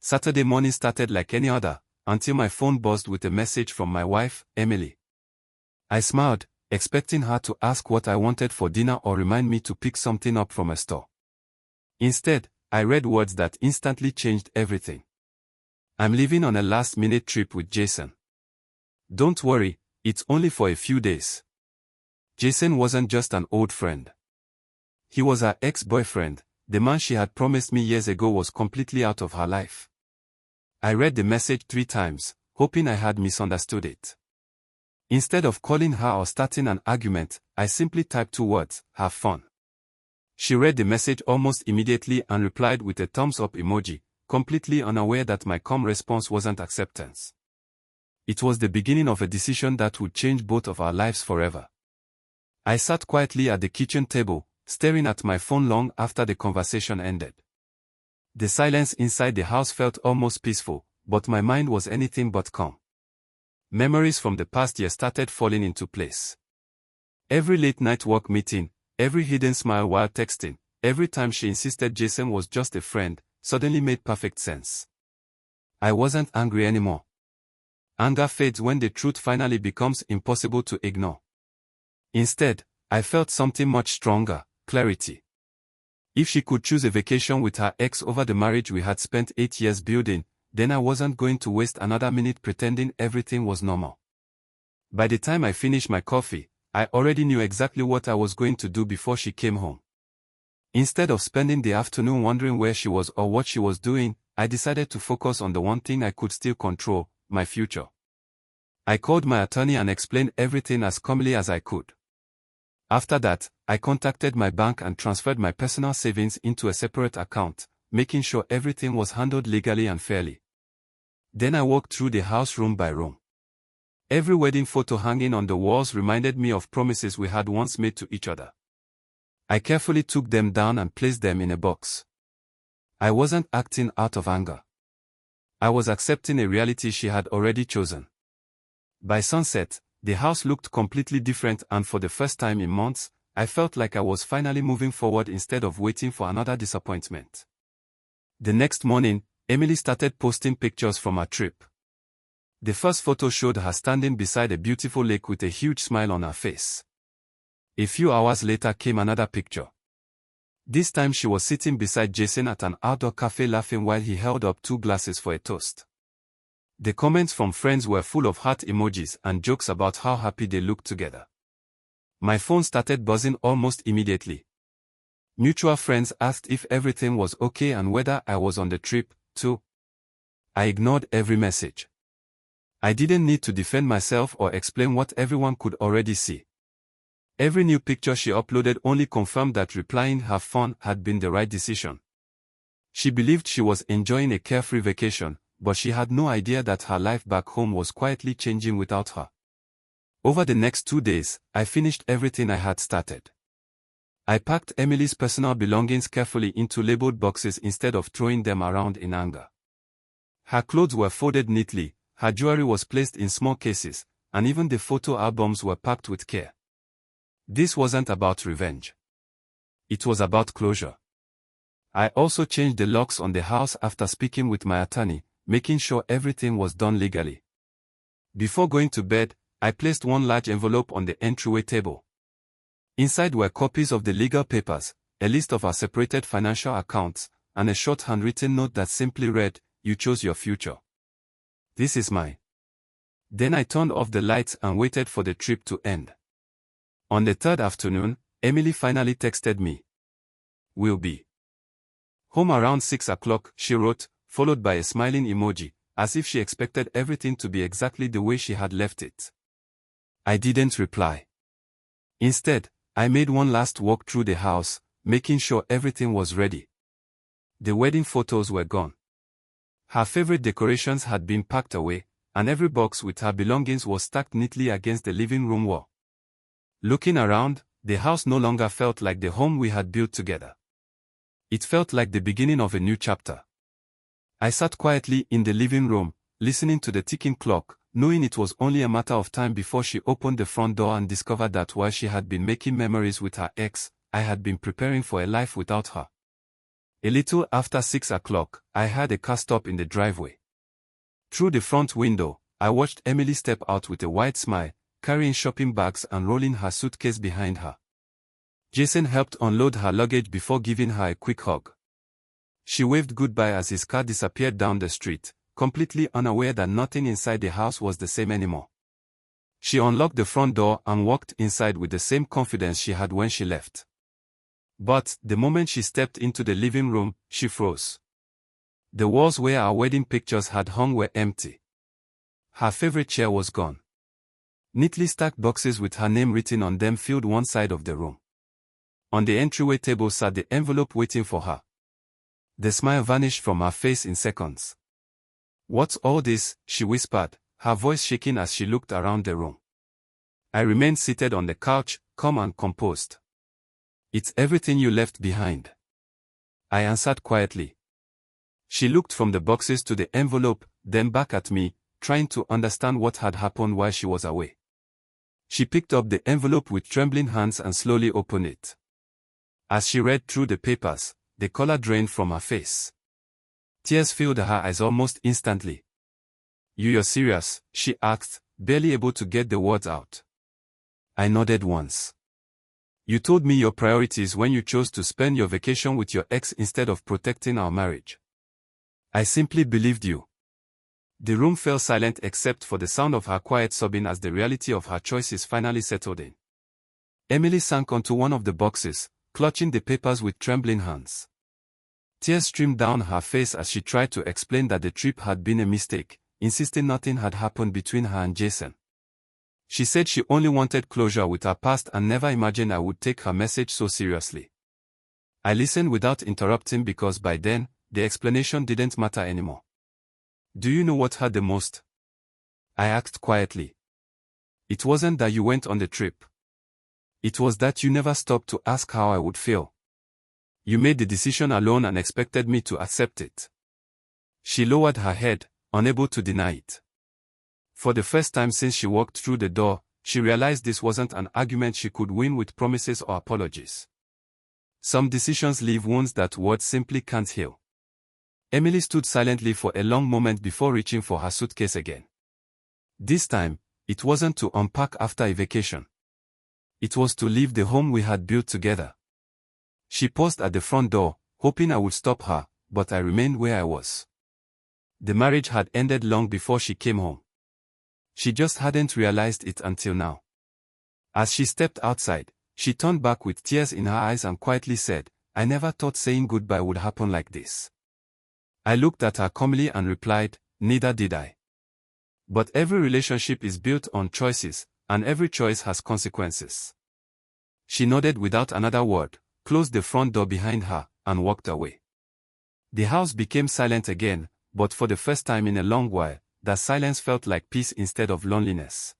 Saturday morning started like any other, until my phone buzzed with a message from my wife, Emily. I smiled, expecting her to ask what I wanted for dinner or remind me to pick something up from a store. Instead, I read words that instantly changed everything. I'm leaving on a last-minute trip with Jason. Don't worry, it's only for a few days. Jason wasn't just an old friend. He was her ex-boyfriend. The man she had promised me years ago was completely out of her life. I read the message 3 times, hoping I had misunderstood it. Instead of calling her or starting an argument, I simply typed 2 words, have fun. She read the message almost immediately and replied with a thumbs up emoji, completely unaware that my calm response wasn't acceptance. It was the beginning of a decision that would change both of our lives forever. I sat quietly at the kitchen table, staring at my phone long after the conversation ended. The silence inside the house felt almost peaceful, but my mind was anything but calm. Memories from the past year started falling into place. Every late-night work meeting, every hidden smile while texting, every time she insisted Jason was just a friend, suddenly made perfect sense. I wasn't angry anymore. Anger fades when the truth finally becomes impossible to ignore. Instead, I felt something much stronger, clarity. If she could choose a vacation with her ex over the marriage we had spent 8 years building, then I wasn't going to waste another minute pretending everything was normal. By the time I finished my coffee, I already knew exactly what I was going to do before she came home. Instead of spending the afternoon wondering where she was or what she was doing, I decided to focus on the one thing I could still control, my future. I called my attorney and explained everything as calmly as I could. After that, I contacted my bank and transferred my personal savings into a separate account, making sure everything was handled legally and fairly. Then I walked through the house room by room. Every wedding photo hanging on the walls reminded me of promises we had once made to each other. I carefully took them down and placed them in a box. I wasn't acting out of anger. I was accepting a reality she had already chosen. By sunset, the house looked completely different, and for the first time in months, I felt like I was finally moving forward instead of waiting for another disappointment. The next morning, Emily started posting pictures from her trip. The first photo showed her standing beside a beautiful lake with a huge smile on her face. A few hours later came another picture. This time she was sitting beside Jason at an outdoor cafe laughing while he held up 2 glasses for a toast. The comments from friends were full of heart emojis and jokes about how happy they looked together. My phone started buzzing almost immediately. Mutual friends asked if everything was okay and whether I was on the trip, too. I ignored every message. I didn't need to defend myself or explain what everyone could already see. Every new picture she uploaded only confirmed that replying "have fun" had been the right decision. She believed she was enjoying a carefree vacation, but she had no idea that her life back home was quietly changing without her. Over the next 2 days, I finished everything I had started. I packed Emily's personal belongings carefully into labeled boxes instead of throwing them around in anger. Her clothes were folded neatly, her jewelry was placed in small cases, and even the photo albums were packed with care. This wasn't about revenge. It was about closure. I also changed the locks on the house after speaking with my attorney, making sure everything was done legally. Before going to bed, I placed one large envelope on the entryway table. Inside were copies of the legal papers, a list of our separated financial accounts, and a short handwritten note that simply read, "You chose your future. This is mine." Then I turned off the lights and waited for the trip to end. On the 3rd afternoon, Emily finally texted me. "We'll be home around 6 o'clock, she wrote, followed by a smiling emoji, as if she expected everything to be exactly the way she had left it. I didn't reply. Instead, I made one last walk through the house, making sure everything was ready. The wedding photos were gone. Her favorite decorations had been packed away, and every box with her belongings was stacked neatly against the living room wall. Looking around, the house no longer felt like the home we had built together. It felt like the beginning of a new chapter. I sat quietly in the living room, listening to the ticking clock, knowing it was only a matter of time before she opened the front door and discovered that while she had been making memories with her ex, I had been preparing for a life without her. A little after 6 o'clock, I heard a car stop in the driveway. Through the front window, I watched Emily step out with a wide smile, carrying shopping bags and rolling her suitcase behind her. Jason helped unload her luggage before giving her a quick hug. She waved goodbye as his car disappeared down the street, completely unaware that nothing inside the house was the same anymore. She unlocked the front door and walked inside with the same confidence she had when she left. But, the moment she stepped into the living room, she froze. The walls where our wedding pictures had hung were empty. Her favorite chair was gone. Neatly stacked boxes with her name written on them filled one side of the room. On the entryway table sat the envelope waiting for her. The smile vanished from her face in seconds. "What's all this?" she whispered, her voice shaking as she looked around the room. I remained seated on the couch, calm and composed. "It's everything you left behind," I answered quietly. She looked from the boxes to the envelope, then back at me, trying to understand what had happened while she was away. She picked up the envelope with trembling hands and slowly opened it. As she read through the papers, the color drained from her face. Tears filled her eyes almost instantly. "You're serious?" she asked, barely able to get the words out. I nodded once. "You told me your priorities when you chose to spend your vacation with your ex instead of protecting our marriage. I simply believed you." The room fell silent except for the sound of her quiet sobbing as the reality of her choices finally settled in. Emily sank onto one of the boxes, clutching the papers with trembling hands. Tears streamed down her face as she tried to explain that the trip had been a mistake, insisting nothing had happened between her and Jason. She said she only wanted closure with her past and never imagined I would take her message so seriously. I listened without interrupting because by then, the explanation didn't matter anymore. "Do you know what hurt the most?" I asked quietly. "It wasn't that you went on the trip. It was that you never stopped to ask how I would feel. You made the decision alone and expected me to accept it." She lowered her head, unable to deny it. For the first time since she walked through the door, she realized this wasn't an argument she could win with promises or apologies. Some decisions leave wounds that words simply can't heal. Emily stood silently for a long moment before reaching for her suitcase again. This time, it wasn't to unpack after a vacation. It was to leave the home we had built together. She paused at the front door, hoping I would stop her, but I remained where I was. The marriage had ended long before she came home. She just hadn't realized it until now. As she stepped outside, she turned back with tears in her eyes and quietly said, "I never thought saying goodbye would happen like this." I looked at her calmly and replied, "Neither did I. But every relationship is built on choices, and every choice has consequences." She nodded without another word, closed the front door behind her, and walked away. The house became silent again, but for the first time in a long while, that silence felt like peace instead of loneliness.